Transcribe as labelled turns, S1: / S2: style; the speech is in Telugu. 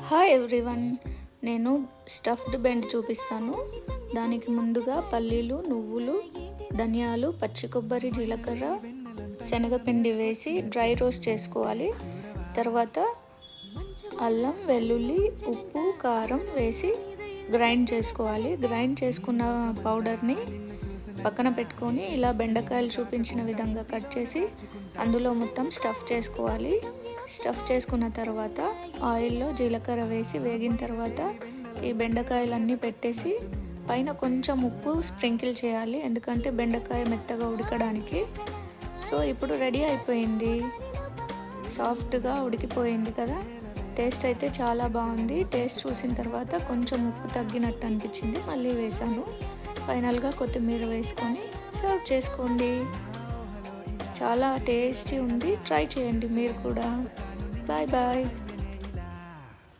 S1: హాయ్ ఎవ్రీవన్, నేను స్టఫ్డ్ బెండ్ చూపిస్తాను. దానికి ముందుగా పల్లీలు, నువ్వులు, ధనియాలు, పచ్చి కొబ్బరి, జీలకర్ర, శనగపిండి వేసి డ్రై రోస్ట్ చేసుకోవాలి. తర్వాత అల్లం, వెల్లుల్లి, ఉప్పు, కారం వేసి గ్రైండ్ చేసుకోవాలి. గ్రైండ్ చేసుకున్న పౌడర్ని పక్కన పెట్టుకొని ఇలా బెండకాయలు చూపించిన విధంగా కట్ చేసి అందులో మొత్తం స్టఫ్ చేసుకోవాలి. స్టఫ్ చేసుకున్న తర్వాత ఆయిల్లో జీలకర్ర వేసి వేగిన తర్వాత ఈ బెండకాయలన్నీ పెట్టేసి పైన కొంచెం ఉప్పు స్ప్రింకిల్ చేయాలి, ఎందుకంటే బెండకాయ మెత్తగా ఉడకడానికి. సో ఇప్పుడు రెడీ అయిపోయింది, సాఫ్ట్గా ఉడికిపోయింది కదా. టేస్ట్ అయితే చాలా బాగుంది. టేస్ట్ చూసిన తర్వాత కొంచెం ఉప్పు తగ్గినట్టు అనిపించింది, మళ్ళీ వేసాను. ఫైనల్గా కొత్తిమీర వేసుకొని సర్వ్ చేసుకోండి. చాలా టేస్టీ ఉంది, ట్రై చేయండి మీరు కూడా. Bye bye.